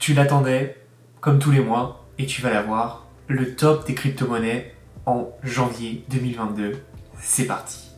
Tu l'attendais, comme tous les mois, et tu vas l'avoir, le top des crypto-monnaies en janvier 2022. C'est parti.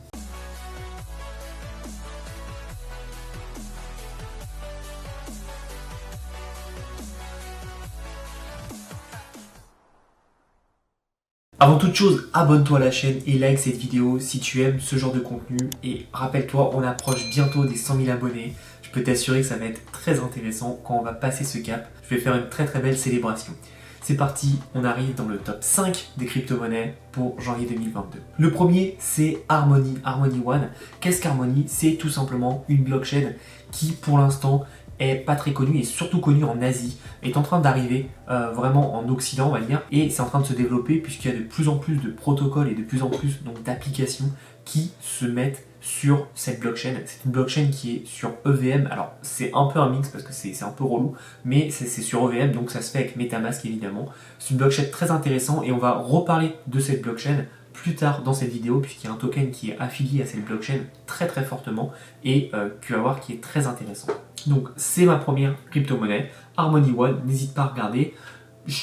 Avant toute chose, abonne-toi à la chaîne et like cette vidéo si tu aimes ce genre de contenu. Et rappelle-toi, on approche bientôt des 100 000 abonnés. Je peux t'assurer que ça va être très intéressant quand on va passer ce cap. Je vais faire une très belle célébration. C'est parti, on arrive dans le top 5 des crypto-monnaies pour janvier 2022. Le premier, c'est Harmony, Harmony One. Qu'est-ce qu'Harmony? C'est tout simplement une blockchain qui, pour l'instant, est pas très connue et surtout connue en Asie, est en train d'arriver vraiment en Occident, on va dire, et c'est en train de se développer puisqu'il y a de plus en plus de protocoles et de plus en plus d'applications qui se mettent sur cette blockchain. C'est une blockchain qui est sur EVM. Alors c'est un peu un mix parce que c'est un peu relou, mais c'est sur EVM, donc ça se fait avec MetaMask évidemment. C'est une blockchain très intéressante et on va reparler de cette blockchain plus tard dans cette vidéo puisqu'il y a un token qui est affilié à cette blockchain très fortement et que va voir qui est très intéressant. Donc c'est ma première crypto-monnaie, Harmony One, n'hésite pas à regarder.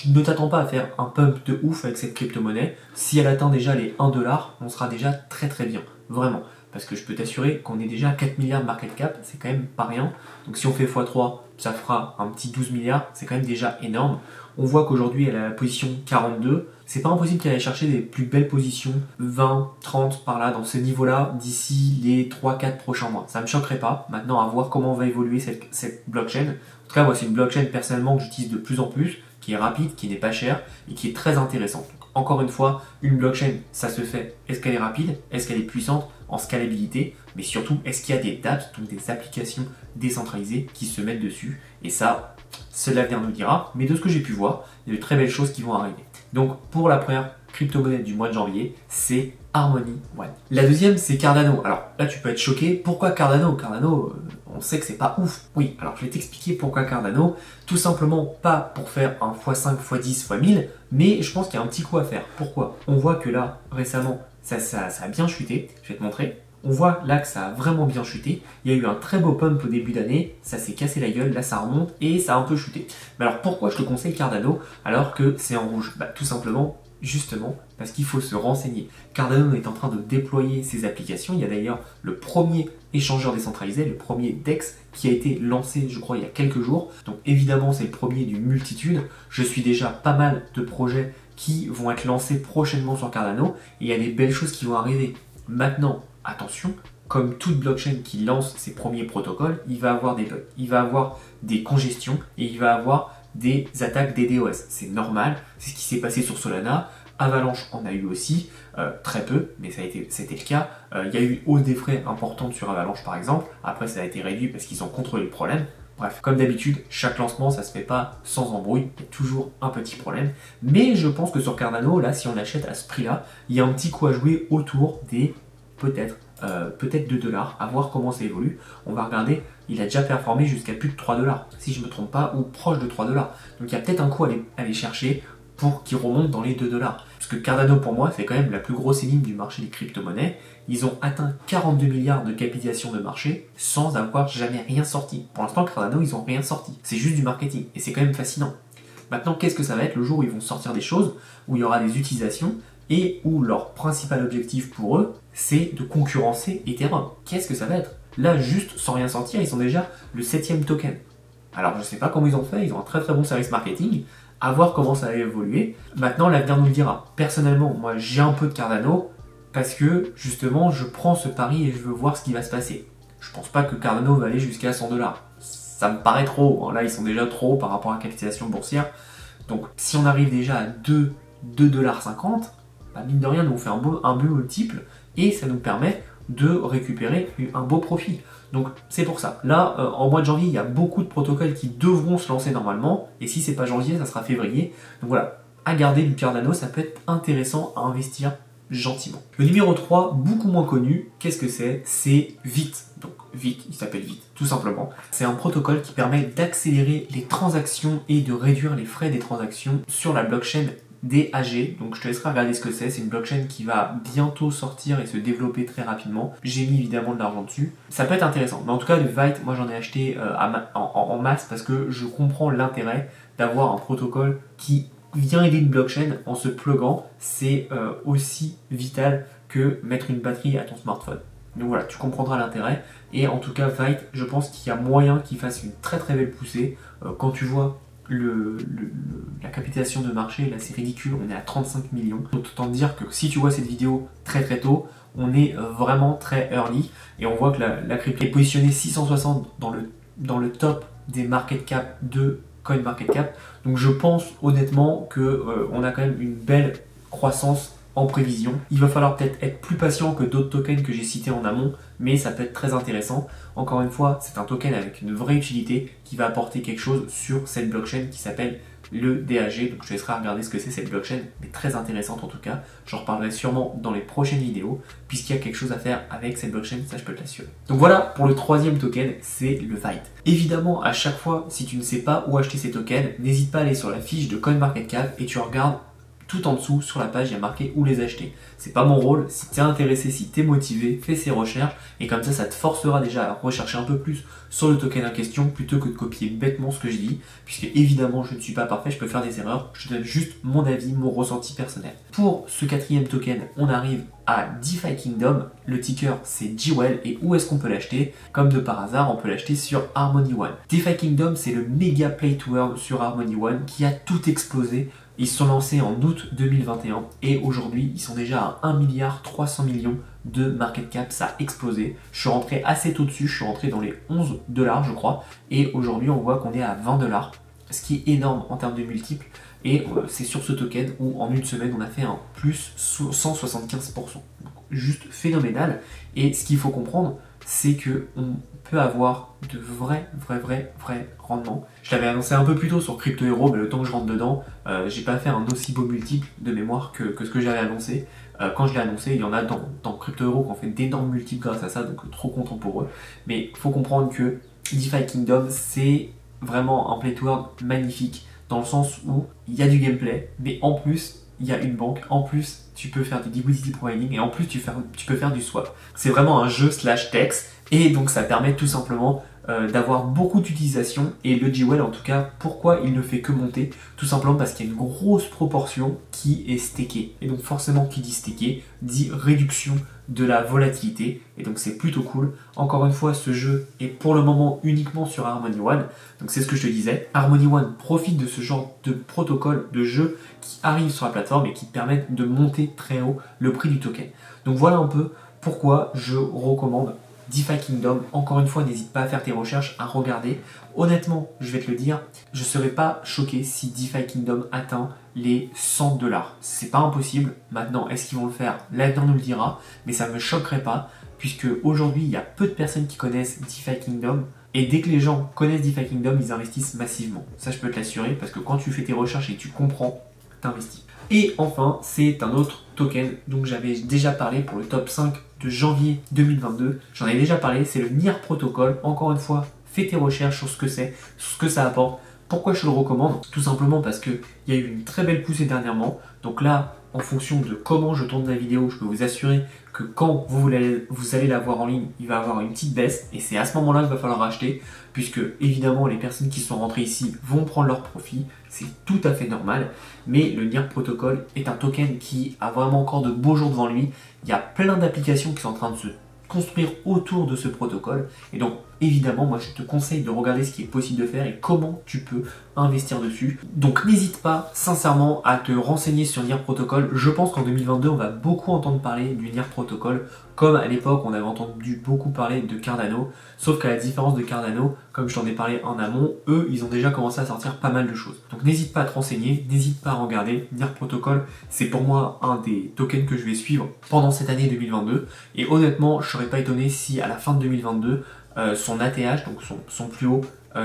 Ne t'attends pas à faire un pump de ouf avec cette crypto-monnaie. Si elle atteint déjà les 1$, on sera déjà très bien, vraiment. Parce que je peux t'assurer qu'on est déjà à 4 milliards de market cap, c'est quand même pas rien. Donc si on fait x3, ça fera un petit 12 milliards, c'est quand même déjà énorme. On voit qu'aujourd'hui elle est à la position 42. C'est pas impossible qu'elle aille chercher des plus belles positions, 20, 30 par là, dans ce niveau-là, d'ici les 3-4 prochains mois. Ça me choquerait pas. Maintenant, à voir comment va évoluer cette blockchain. En tout cas, moi, c'est une blockchain personnellement que j'utilise de plus en plus, qui est rapide, qui n'est pas chère et qui est très intéressante. Donc, encore une fois, une blockchain, ça se fait. Est-ce qu'elle est rapide? Est-ce qu'elle est puissante en scalabilité? Mais surtout, est-ce qu'il y a des dApps, donc des applications décentralisées qui se mettent dessus? Et ça, seul l'avenir nous dira. Mais de ce que j'ai pu voir, il y a de très belles choses qui vont arriver. Donc, pour la première crypto-monnaie du mois de janvier, c'est Harmony One. La deuxième, c'est Cardano. Alors là, tu peux être choqué. Pourquoi Cardano? Cardano, on sait que c'est pas ouf. Oui, alors je vais t'expliquer pourquoi Cardano. Tout simplement pas pour faire un x5, x10, x1000, mais je pense qu'il y a un petit coup à faire. Pourquoi? On voit que là, récemment, ça a bien chuté. Je vais te montrer. On voit là que ça a vraiment bien chuté. Il y a eu un très beau pump au début d'année, ça s'est cassé la gueule, là ça remonte et ça a un peu chuté. Mais alors pourquoi je te conseille Cardano alors que c'est en rouge? Tout simplement, justement, parce qu'il faut se renseigner. Cardano est en train de déployer ses applications. Il y a d'ailleurs le premier échangeur décentralisé, le premier DEX qui a été lancé, je crois, il y a quelques jours. Donc évidemment, c'est le premier d'une multitude. Je suis déjà pas mal de projets qui vont être lancés prochainement sur Cardano et il y a des belles choses qui vont arriver. Maintenant, attention, comme toute blockchain qui lance ses premiers protocoles, il va avoir des bugs, il va avoir des congestions et il va avoir des attaques DDoS. C'est normal, c'est ce qui s'est passé sur Solana. Avalanche en a eu aussi, très peu, mais c'était le cas. Il y a eu hausse des frais importante sur Avalanche par exemple. Après, ça a été réduit parce qu'ils ont contrôlé le problème. Bref, comme d'habitude, chaque lancement, ça se fait pas sans embrouille, il y a toujours un petit problème. Mais je pense que sur Cardano, là, si on achète à ce prix-là, il y a un petit coup à jouer autour des peut-être 2$, à voir comment ça évolue. On va regarder, il a déjà performé jusqu'à plus de 3$, si je ne me trompe pas, ou proche de 3$. Donc il y a peut-être un coup à aller chercher pour qu'il remonte dans les 2$. Parce que Cardano, pour moi, c'est quand même la plus grosse énigme du marché des crypto-monnaies. Ils ont atteint 42 milliards de capitalisation de marché sans avoir jamais rien sorti. Pour l'instant, Cardano, ils n'ont rien sorti. C'est juste du marketing. Et c'est quand même fascinant. Maintenant, qu'est-ce que ça va être le jour où ils vont sortir des choses, où il y aura des utilisations, et où leur principal objectif pour eux, c'est de concurrencer Ethereum. Qu'est-ce que ça va être? Là, juste sans rien sortir, ils sont déjà le 7e token. Alors, je ne sais pas comment ils ont fait, ils ont un très bon service marketing, à voir comment ça va évoluer. Maintenant, l'avenir nous le dira. Personnellement, moi, j'ai un peu de Cardano, parce que, justement, je prends ce pari et je veux voir ce qui va se passer. Je pense pas que Cardano va aller jusqu'à 100$. Ça me paraît trop. Là, ils sont déjà trop par rapport à la capitalisation boursière. Donc, si on arrive déjà à 2,50$, mine de rien, nous on fait un beau multiple et ça nous permet de récupérer un beau profit. Donc c'est pour ça. Là, en mois de janvier, il y a beaucoup de protocoles qui devront se lancer normalement. Et si c'est pas janvier, ça sera février. Donc voilà, à garder du Cardano, ça peut être intéressant à investir gentiment. Le numéro 3, beaucoup moins connu, qu'est-ce que c'est? C'est Vite. Donc Vite, il s'appelle Vite, tout simplement. C'est un protocole qui permet d'accélérer les transactions et de réduire les frais des transactions sur la blockchain DAG, donc je te laisserai regarder ce que c'est une blockchain qui va bientôt sortir et se développer très rapidement. J'ai mis évidemment de l'argent dessus. Ça peut être intéressant, mais en tout cas le Vite, moi j'en ai acheté en masse parce que je comprends l'intérêt d'avoir un protocole qui vient aider une blockchain en se pluguant. C'est aussi vital que mettre une batterie à ton smartphone. Donc voilà, tu comprendras l'intérêt. Et en tout cas, Vite, je pense qu'il y a moyen qu'il fasse une très très belle poussée. Quand tu vois la capitalisation de marché, là c'est ridicule, on est à 35 millions. Donc autant te dire que si tu vois cette vidéo très très tôt, on est vraiment très early. Et on voit que la crypto est positionnée 660 dans le top des market cap de CoinMarketCap. Donc je pense honnêtement qu'on a quand même une belle croissance en prévision. Il va falloir peut-être être plus patient que d'autres tokens que j'ai cités en amont, mais ça peut être très intéressant. Encore une fois, c'est un token avec une vraie utilité qui va apporter quelque chose sur cette blockchain qui s'appelle le DAG. Donc je te laisserai regarder ce que c'est cette blockchain, mais très intéressante en tout cas. J'en reparlerai sûrement dans les prochaines vidéos, puisqu'il y a quelque chose à faire avec cette blockchain, ça je peux te l'assurer. Donc voilà pour le troisième token, c'est le Vite. Évidemment, à chaque fois, si tu ne sais pas où acheter ces tokens, n'hésite pas à aller sur la fiche de CoinMarketCap et tu regardes tout en dessous sur la page, il y a marqué où les acheter. C'est pas mon rôle, si tu es intéressé, si tu es motivé, fais ces recherches et comme ça te forcera déjà à rechercher un peu plus sur le token en question plutôt que de copier bêtement ce que je dis, puisque évidemment je ne suis pas parfait, je peux faire des erreurs, je te donne juste mon avis, mon ressenti personnel. Pour ce quatrième token, on arrive à DeFi Kingdom, le ticker c'est GWELL et où est-ce qu'on peut l'acheter? Comme de par hasard, on peut l'acheter sur Harmony One. DeFi Kingdom c'est le méga play to earn sur Harmony One qui a tout explosé. Ils se sont lancés en août 2021 et aujourd'hui ils sont déjà à 1,3 milliard de market cap, ça a explosé. Je suis rentré assez tôt dessus, je suis rentré dans les 11 dollars je crois et aujourd'hui on voit qu'on est à 20 dollars, ce qui est énorme en termes de multiples et c'est sur ce token où en une semaine on a fait un plus 175%. Donc, juste phénoménal et ce qu'il faut comprendre c'est que on peut avoir de vrais rendements. Je l'avais annoncé un peu plus tôt sur Crypto Hero, mais le temps que je rentre dedans, j'ai pas fait un aussi beau multiple de mémoire que ce que j'avais annoncé. Quand je l'ai annoncé, il y en a dans Crypto Hero qui ont fait d'énormes multiples grâce à ça, donc trop content pour eux. Mais il faut comprendre que DeFi Kingdom, c'est vraiment un play to earn magnifique, dans le sens où il y a du gameplay, mais en plus, il y a une banque, en plus tu peux faire du liquidity providing et en plus tu peux faire du swap. C'est vraiment un jeu slash text et donc ça permet tout simplement d'avoir beaucoup d'utilisation et le GWELL en tout cas, pourquoi il ne fait que monter? Tout simplement parce qu'il y a une grosse proportion qui est stakée et donc forcément qui dit staké dit réduction de la volatilité et donc c'est plutôt cool. Encore une fois, ce jeu est pour le moment uniquement sur Harmony One, donc c'est ce que je te disais. Harmony One profite de ce genre de protocole de jeu qui arrive sur la plateforme et qui permettent de monter très haut le prix du token. Donc voilà un peu pourquoi je recommande DeFi Kingdom. Encore une fois, n'hésite pas à faire tes recherches, à regarder. Honnêtement, je vais te le dire, je ne serais pas choqué si DeFi Kingdom atteint les 100 dollars. C'est pas impossible. Maintenant, est-ce qu'ils vont le faire? L'avenir nous le dira, mais ça ne me choquerait pas, puisque aujourd'hui, il y a peu de personnes qui connaissent DeFi Kingdom. Et dès que les gens connaissent DeFi Kingdom, ils investissent massivement. Ça, je peux te l'assurer, parce que quand tu fais tes recherches et que tu comprends, t'investis. Et enfin, c'est un autre token dont j'avais déjà parlé pour le top 5 de janvier 2022. J'en ai déjà parlé, c'est le NIR Protocol. Encore une fois, fais tes recherches sur ce que c'est, sur ce que ça apporte. Pourquoi je te le recommande? Tout simplement parce qu'il y a eu une très belle poussée dernièrement. Donc là, en fonction de comment je tourne la vidéo, je peux vous assurer que quand vous allez la voir en ligne, il va y avoir une petite baisse et c'est à ce moment-là qu'il va falloir acheter puisque évidemment les personnes qui sont rentrées ici vont prendre leur profit, c'est tout à fait normal, mais le NIR Protocol est un token qui a vraiment encore de beaux jours devant lui. Il y a plein d'applications qui sont en train de se construire autour de ce protocole et donc évidemment moi je te conseille de regarder ce qui est possible de faire et comment tu peux investir dessus. Donc n'hésite pas sincèrement à te renseigner sur NIR Protocol. Je pense qu'en 2022 on va beaucoup entendre parler du NIR Protocol comme à l'époque on avait entendu beaucoup parler de Cardano, sauf qu'à la différence de Cardano, comme je t'en ai parlé en amont, eux ils ont déjà commencé à sortir pas mal de choses. Donc n'hésite pas à te renseigner, n'hésite pas à regarder. NIR Protocol c'est pour moi un des tokens que je vais suivre pendant cette année 2022 et honnêtement je serais pas étonné si à la fin de 2022 son ATH, donc son plus haut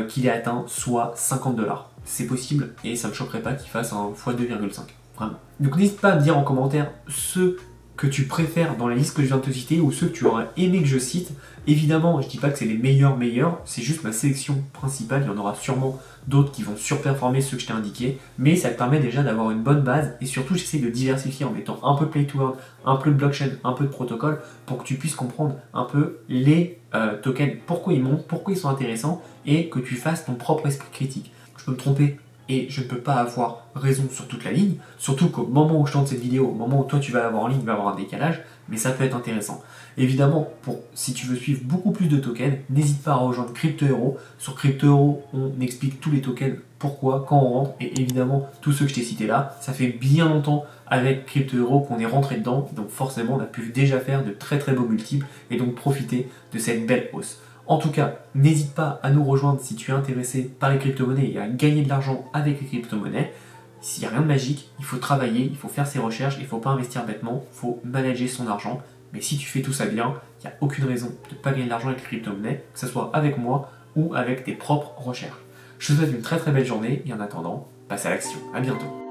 qu'il ait atteint, soit 50 dollars. C'est possible et ça ne me choquerait pas qu'il fasse un x2,5. Vraiment. Donc n'hésite pas à me dire en commentaire ce que tu préfères dans la liste que je viens de te citer ou ceux que tu aurais aimé que je cite. Évidemment, je dis pas que c'est les meilleurs, c'est juste ma sélection principale. Il y en aura sûrement d'autres qui vont surperformer ceux que je t'ai indiqués, mais ça te permet déjà d'avoir une bonne base et surtout j'essaie de diversifier en mettant un peu de play to earn, un peu de blockchain, un peu de protocole pour que tu puisses comprendre un peu les tokens, pourquoi ils montent, pourquoi ils sont intéressants et que tu fasses ton propre esprit critique. Je peux me tromper et je ne peux pas avoir raison sur toute la ligne, surtout qu'au moment où je tourne cette vidéo, au moment où toi tu vas l'avoir en ligne, il va y avoir un décalage, mais ça peut être intéressant. Évidemment, si tu veux suivre beaucoup plus de tokens, n'hésite pas à rejoindre Crypto Hero. Sur Crypto Hero, on explique tous les tokens, pourquoi, quand on rentre, et évidemment, tous ceux que je t'ai cités là, ça fait bien longtemps avec Crypto Hero qu'on est rentré dedans, donc forcément on a pu déjà faire de très très beaux multiples, et donc profiter de cette belle hausse. En tout cas, n'hésite pas à nous rejoindre si tu es intéressé par les crypto-monnaies et à gagner de l'argent avec les crypto-monnaies. S'il n'y a rien de magique, il faut travailler, il faut faire ses recherches, il ne faut pas investir bêtement, il faut manager son argent. Mais si tu fais tout ça bien, il n'y a aucune raison de ne pas gagner de l'argent avec les crypto-monnaies, que ce soit avec moi ou avec tes propres recherches. Je te souhaite une très très belle journée et en attendant, passe à l'action. À bientôt.